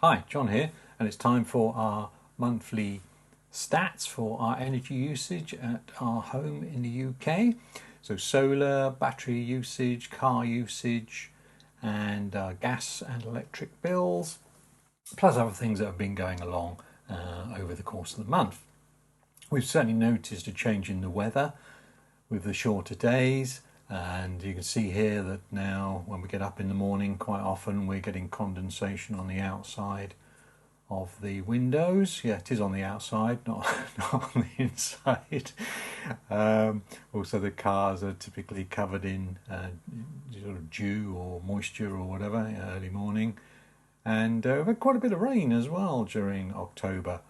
Hi, John here, and it's time for our monthly stats for our energy usage at our home in the UK. So solar, battery usage, car usage, and gas and electric bills, plus other things that have been going along over the course of the month. We've certainly noticed a change in the weather with the shorter days, and you can see here that now when we get up in the morning, quite often we're getting condensation on the outside of the windows. Yeah, it is on the outside, not on the inside. Also, the cars are typically covered in sort of dew or moisture or whatever early morning, and we've had quite a bit of rain as well during October,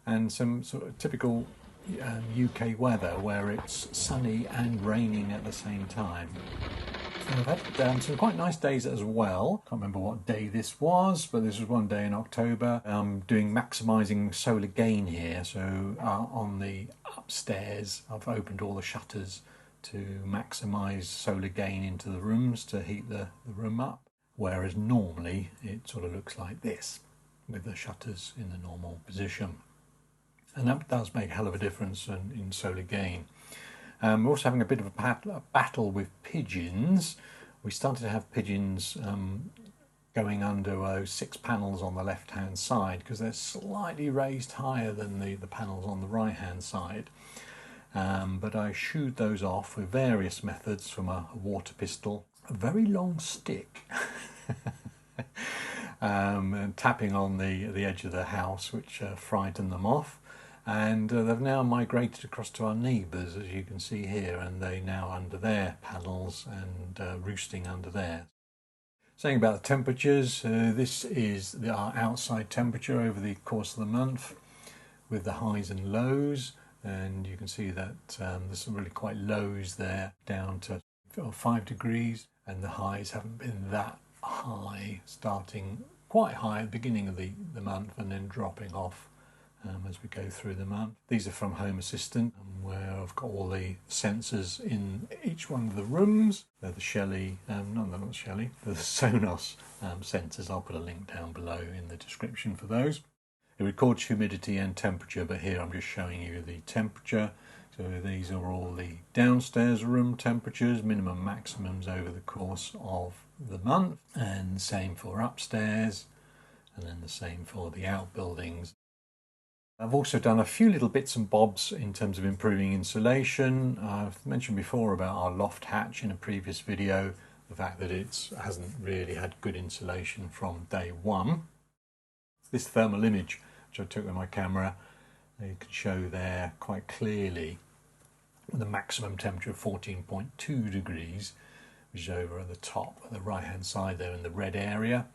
and some sort of typical UK weather where it's sunny and raining at the same time. And I've had some quite nice days as well. Can't remember what day this was, but this was one day in October. I'm doing maximising solar gain here. So on the upstairs, I've opened all the shutters to maximise solar gain into the rooms to heat the room up. Whereas normally it sort of looks like this with the shutters in the normal position. And that does make a hell of a difference in solar gain. We're also having a bit of a battle with pigeons. We started to have pigeons going under those 6 panels on the left hand side because they're slightly raised higher than the panels on the right hand side. But I shooed those off with various methods, from a water pistol, a very long stick, and tapping on the edge of the house, which frightened them off. And they've now migrated across to our neighbours, as you can see here, and they're now under their panels and roosting under there. Saying about the temperatures, this is our outside temperature over the course of the month with the highs and lows, and you can see that there's some really quite lows there, down to 5 degrees, and the highs haven't been that high, starting quite high at the beginning of the month and then dropping off as we go through the month. These are from Home Assistant, where I've got all the sensors in each one of the rooms. They're the Shelly, no, they're not Shelly, they're the Sonos sensors. I'll put a link down below in the description for those. It records humidity and temperature, but here I'm just showing you the temperature. So these are all the downstairs room temperatures, minimum maximums over the course of the month, and same for upstairs, and then the same for the outbuildings. I've also done a few little bits and bobs in terms of improving insulation. I've mentioned before about our loft hatch in a previous video, the fact that it hasn't really had good insulation from day one. This thermal image, which I took with my camera, you can show there quite clearly the maximum temperature of 14.2 degrees, which is over at the top, at the right hand side there in the red area.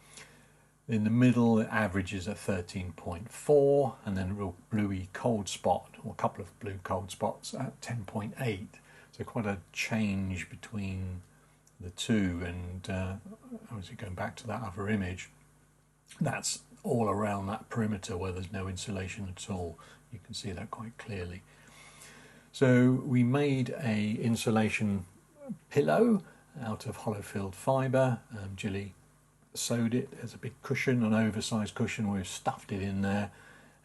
In the middle, it averages at 13.4, and then a real bluey cold spot, or a couple of blue cold spots at 10.8. So quite a change between the two. And obviously going back to that other image, that's all around that perimeter where there's no insulation at all. You can see that quite clearly. So we made a insulation pillow out of hollow filled fibre. Jilly sewed it as a big cushion, an oversized cushion. We've stuffed it in there,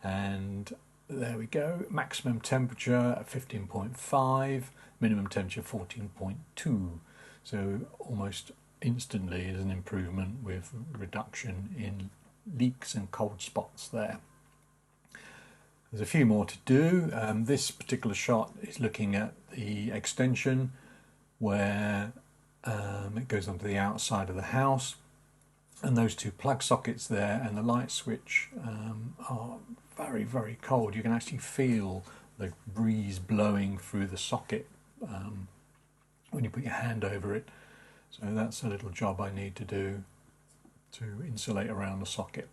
and there we go. Maximum temperature at 15.5, minimum temperature 14.2. So almost instantly is an improvement with reduction in leaks and cold spots there. There's a few more to do. This particular shot is looking at the extension where it goes onto the outside of the house. And those two plug sockets there and the light switch are very, very cold. You can actually feel the breeze blowing through the socket when you put your hand over it. So that's a little job I need to do to insulate around the socket.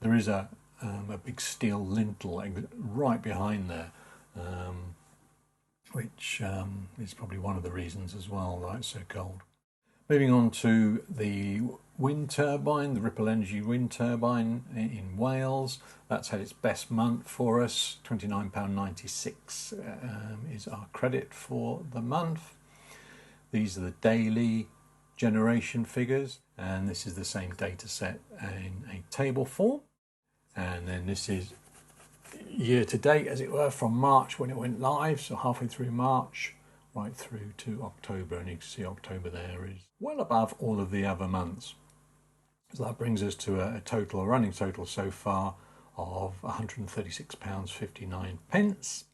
There is a big steel lintel right behind there, which is probably one of the reasons as well why it's so cold. Moving on to the wind turbine, the Ripple Energy wind turbine in Wales. That's had its best month for us. £29.96 is our credit for the month. These are the daily generation figures, and this is the same data set in a table form. And then this is year to date, as it were, from March when it went live, so halfway through March right through to October, and you can see October there is well above all of the other months. So that brings us to a running total so far of £136.59.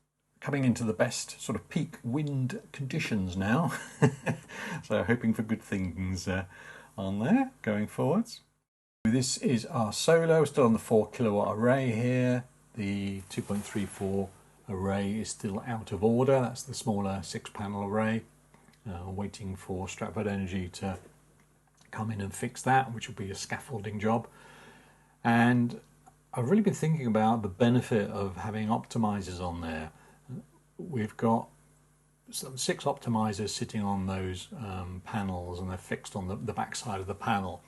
Coming into the best sort of peak wind conditions now, so hoping for good things on there going forwards. This is our solar. We're still on the 4 kilowatt array here. The 2.34 array is still out of order. That's the smaller 6-panel array. Waiting for Stratford Energy to come in and fix that, which will be a scaffolding job. And I've really been thinking about the benefit of having optimizers on there. We've got 6 optimizers sitting on those panels, and they're fixed on the back side of the panel.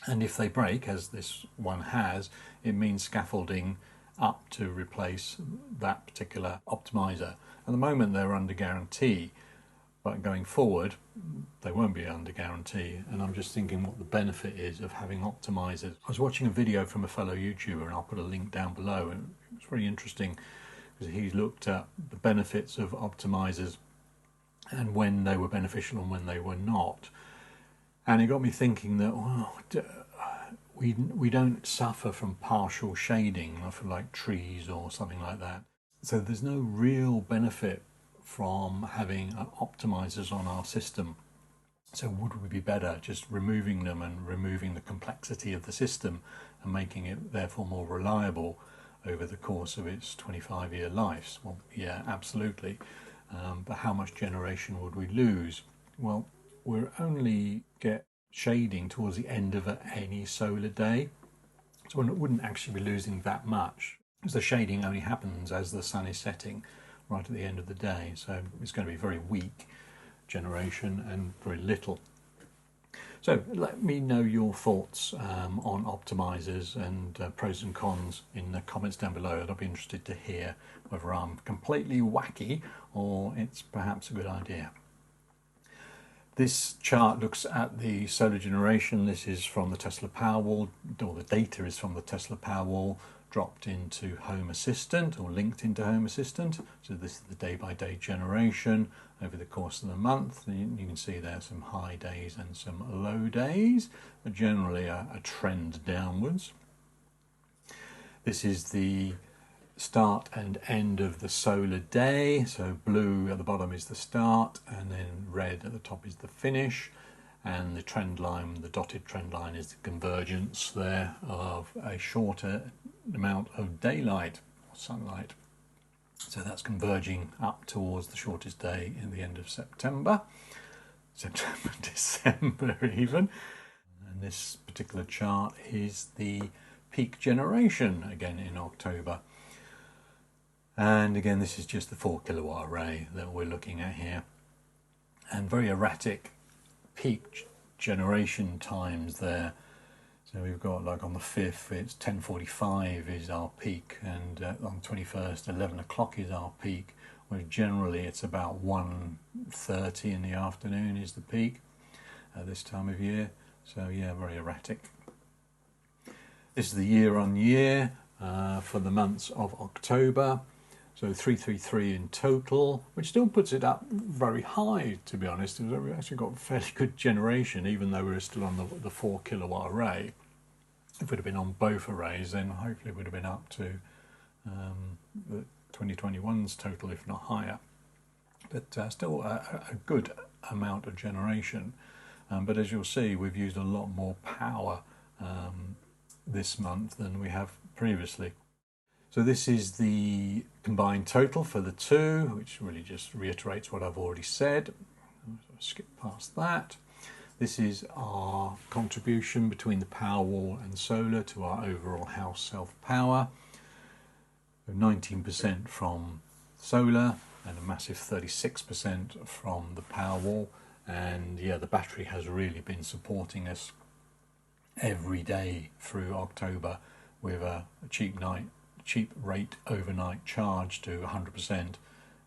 And if they break, as this one has, it means scaffolding up to replace that particular optimizer. At the moment they're under guarantee, but going forward they won't be under guarantee, and I'm just thinking what the benefit is of having optimizers. I was watching a video from a fellow YouTuber, and I'll put a link down below, and it was very interesting because he looked at the benefits of optimizers and when they were beneficial and when they were not. And it got me thinking that, well, we don't suffer from partial shading for like trees or something like that. So there's no real benefit from having optimizers on our system. So would we be better just removing them and removing the complexity of the system and making it therefore more reliable over the course of its 25-year life? Well, yeah, absolutely. But how much generation would we lose? Well, we'll only get shading towards the end of any solar day, so we wouldn't actually be losing that much, because the shading only happens as the sun is setting right at the end of the day. So it's going to be very weak generation and very little. So let me know your thoughts on optimizers and pros and cons in the comments down below. I'd be interested to hear whether I'm completely wacky or it's perhaps a good idea. This chart looks at the solar generation. This is from the Tesla Powerwall, or the data is from the Tesla Powerwall, dropped into Home Assistant or linked into Home Assistant. So this is the day-by-day generation over the course of the month. And you can see there some high days and some low days, but generally a trend downwards. This is the start and end of the solar day. So blue at the bottom is the start, and then red at the top is the finish. And the trend line, the dotted trend line, is the convergence there of a shorter amount of daylight or sunlight. So that's converging up towards the shortest day in the end of September, December even. And this particular chart is the peak generation again in October. And again, this is just the 4 kilowatt array that we're looking at here, and very erratic peak generation times there. So we've got, like on the 5th it's 10:45 is our peak, and on the 21st 11 o'clock is our peak, where generally it's about 1:30 in the afternoon is the peak at this time of year. So yeah, very erratic. This is the year on year for the months of October. So 333 in total, which still puts it up very high, to be honest. We've actually got fairly good generation, even though we're still on the 4 kilowatt array. If we'd have been on both arrays, then hopefully it would have been up to the 2021's total, if not higher. But still a good amount of generation. But as you'll see, we've used a lot more power this month than we have previously. So this is the combined total for the two, which really just reiterates what I've already said. I'll skip past that. This is our contribution between the Powerwall and solar to our overall house self-power. 19% from solar and a massive 36% from the Powerwall. And yeah, the battery has really been supporting us every day through October with a cheap rate overnight charge to 100%,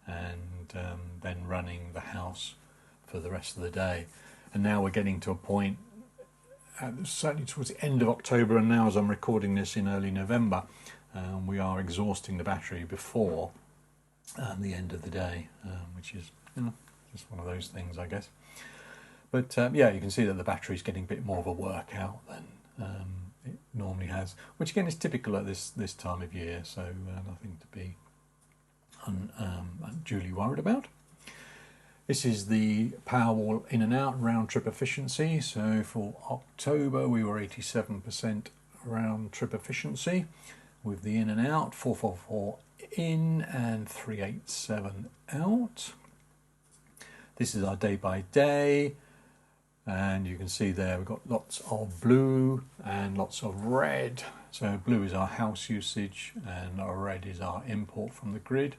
and then running the house for the rest of the day. And now we're getting to a point, certainly towards the end of October, and now as I'm recording this in early November, we are exhausting the battery before the end of the day, which is, you know, just one of those things, I guess. But yeah, you can see that the battery is getting a bit more of a workout than it normally has, which again is typical at this time of year, so nothing to be unduly worried about. This is the Powerwall in and out round trip efficiency. So for October we were 87% round trip efficiency with the in and out, 444 in and 387 out. This is our day by day, and you can see there we've got lots of blue and lots of red. So blue is our house usage and our red is our import from the grid.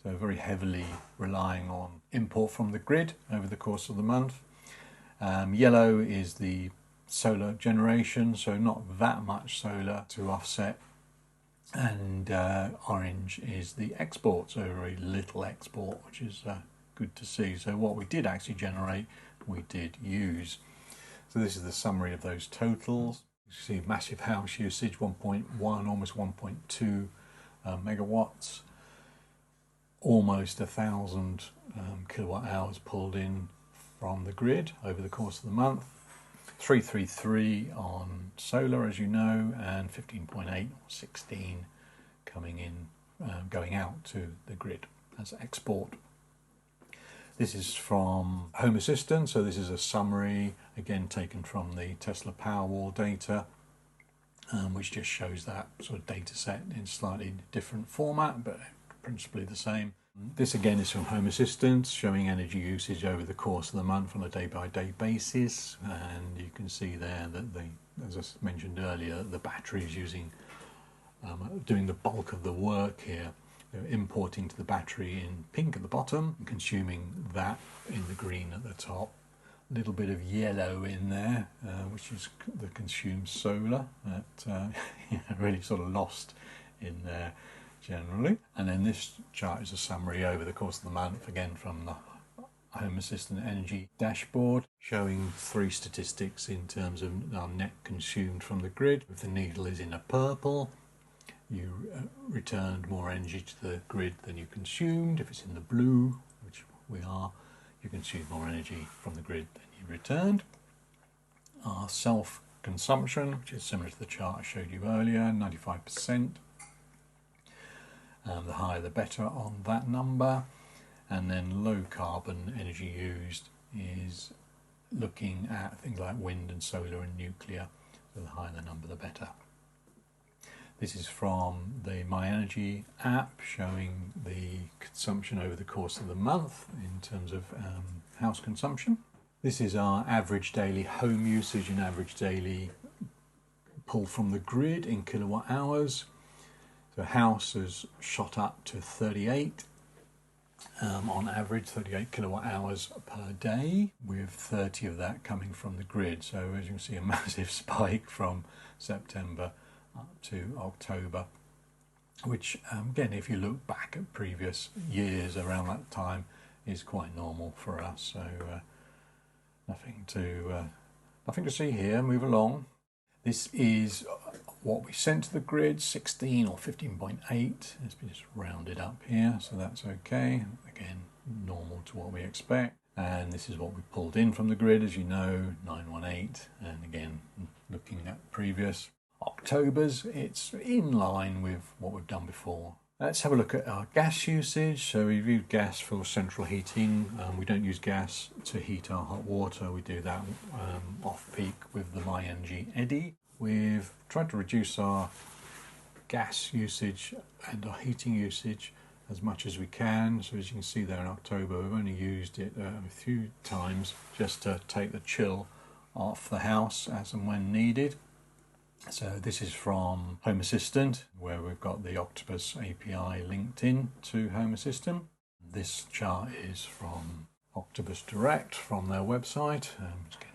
So very heavily relying on import from the grid over the course of the month. Yellow is the solar generation, so not that much solar to offset. And orange is the export, so very little export, which is good to see. So what we did actually generate, we did use. So this is the summary of those totals. You see massive house usage, 1.1, almost 1.2 megawatts. Almost 1,000 kilowatt hours pulled in from the grid over the course of the month. 333 on solar, as you know, and 15.8 or 16 coming in, going out to the grid as export. This is from Home Assistant, so this is a summary, again taken from the Tesla Powerwall data, which just shows that sort of data set in slightly different format, but principally the same. This again is from Home Assistant, showing energy usage over the course of the month on a day-by-day basis, and you can see there that as I mentioned earlier, the battery is doing the bulk of the work here. They're importing to the battery in pink at the bottom, consuming that in the green at the top. A little bit of yellow in there, which is the consumed solar, that really sort of lost in there generally. And then this chart is a summary over the course of the month, again from the Home Assistant Energy dashboard, showing 3 statistics in terms of our net consumed from the grid. If the needle is in a purple, you returned more energy to the grid than you consumed. If it's in the blue, which we are, you consumed more energy from the grid than you returned. Our self-consumption, which is similar to the chart I showed you earlier, 95%. The higher the better on that number. And then low carbon energy used is looking at things like wind and solar and nuclear. So the higher the number, the better. This is from the Myenergi app, showing the consumption over the course of the month in terms of house consumption. This is our average daily home usage and average daily pull from the grid in kilowatt hours. The house has shot up to 38, on average 38 kilowatt hours per day, with 30 of that coming from the grid. So as you can see, a massive spike from September up to October, which again, if you look back at previous years around that time, is quite normal for us. So nothing to see here. Move along. This is what we sent to the grid, 16 or 15.8. It's been just rounded up here, so that's okay. Again, normal to what we expect. And this is what we pulled in from the grid, as you know, 918. And again, looking at previous Octobers, it's in line with what we've done before. Let's have a look at our gas usage. So we use gas for central heating. We don't use gas to heat our hot water. We do that off-peak with the Myenergi eddi. We've tried to reduce our gas usage and our heating usage as much as we can. So as you can see there in October, we've only used it a few times just to take the chill off the house as and when needed. So this is from Home Assistant, where we've got the Octopus API linked in to Home Assistant. This chart is from Octopus Direct from their website,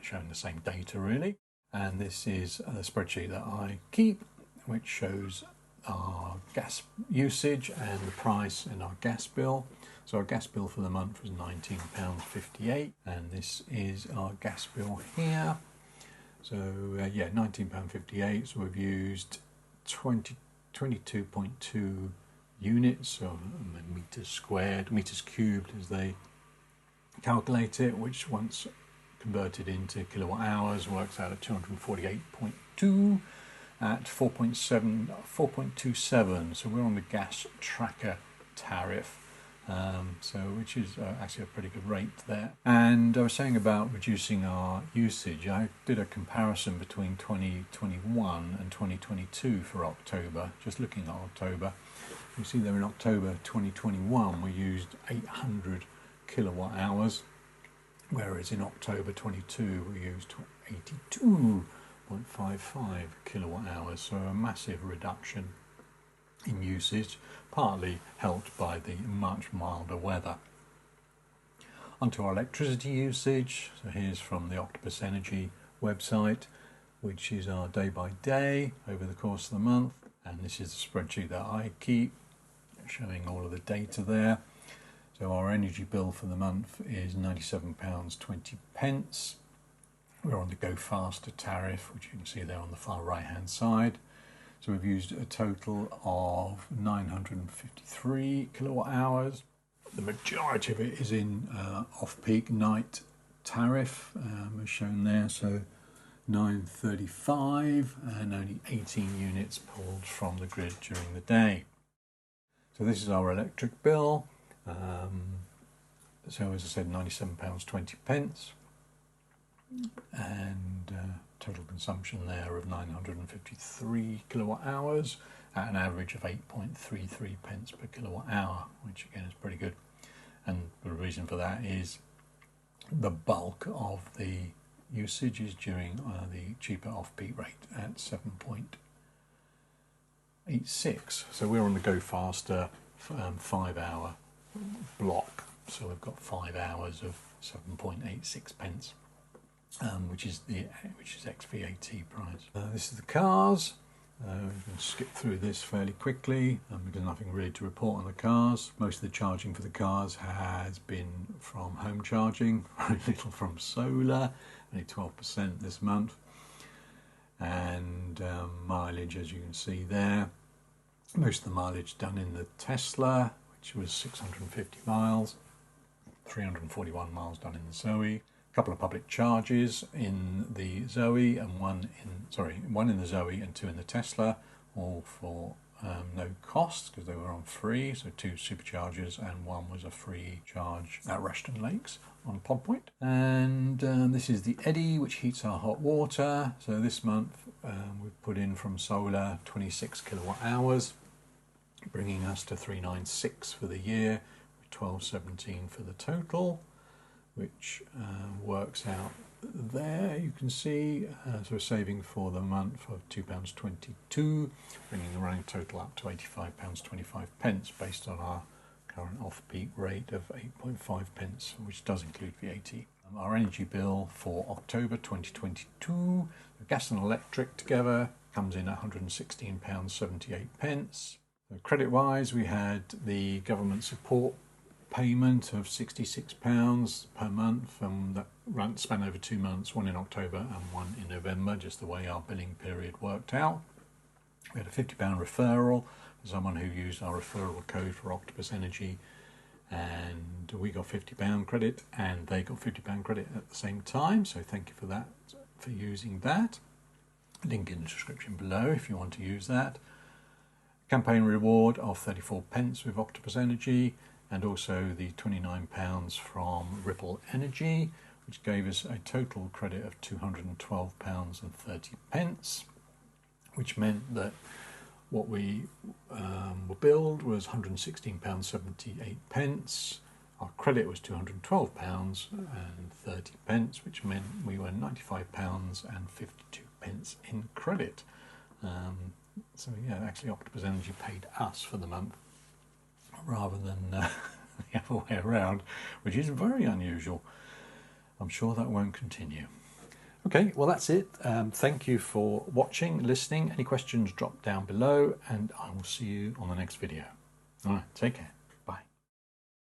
showing the same data really. And this is a spreadsheet that I keep, which shows our gas usage and the price in our gas bill. So our gas bill for the month was £19.58, and this is our gas bill here. So yeah, £19.58. So we've used 22.2 units, or meters squared, meters cubed as they calculate it, which once converted into kilowatt hours works out at 248.2 at 4.27. So we're on the gas tracker tariff, which is actually a pretty good rate there. And I was saying about reducing our usage. I did a comparison between 2021 and 2022 for October, just looking at October. You see there in October 2021 we used 800 kilowatt hours, whereas in October 22 we used 82.55 kilowatt hours, so a massive reduction in usage, partly helped by the much milder weather. Onto our electricity usage. So here's from the Octopus Energy website, which is our day by day over the course of the month, and this is the spreadsheet that I keep showing all of the data there. So our energy bill for the month is £97.20. We're on the Go Faster tariff, which you can see there on the far right hand side. So we've used a total of 953 kilowatt hours. The majority of it is in off-peak night tariff, as shown there. So 935, and only 18 units pulled from the grid during the day. So this is our electric bill. So as I said, £97.20, and total consumption there of 953 kilowatt hours at an average of 8.33 pence per kilowatt hour, which again is pretty good. And the reason for that is the bulk of the usage is during the cheaper off-peak rate at 7.86. So we're on the Go Faster 5 hour block, so we've got 5 hours of 7.86 pence, which is ex-VAT price. This is the cars. We can skip through this fairly quickly because nothing really to report on the cars. Most of the charging for the cars has been from home charging, very little from solar, only 12% this month. And mileage, as you can see there, most of the mileage done in the Tesla, which was 650 miles, 341 miles done in the Zoe. A couple of public charges in the Zoe, and one in the Zoe and 2 in the Tesla, all for no cost because they were on free. So 2 superchargers, and 1 was a free charge at Rushton Lakes on Pod Point. And this is the eddi, which heats our hot water. So this month we've put in from solar 26 kilowatt hours, bringing us to 396 for the year, with 1217 for the total, which works out there. You can see so we're saving for the month of £2.22, bringing the running total up to £85.25 based on our current off-peak rate of 8.5 pence, which does include VAT. Our energy bill for October 2022, gas and electric together, comes in at £116.78. Credit-wise, we had the government support payment of £66 per month, and that spanned over 2 months, 1 in October and 1 in November, just the way our billing period worked out. We had a £50 referral for someone who used our referral code for Octopus Energy, and we got £50 credit and they got £50 credit at the same time, so thank you for that, for using that. Link in the description below if you want to use that. Campaign reward of 34 pence with Octopus Energy, and also the £29 from Ripple Energy, which gave us a total credit of £212.30, which meant that what we were billed was £116.78. Our credit was £212.30, which meant we were £95.52 in credit. So yeah, actually Octopus Energy paid us for the month rather than the other way around, which is very unusual. I'm sure that won't continue. Okay, well that's it. Thank you for watching, listening. Any questions, drop down below, and I will see you on the next video. All right, take care.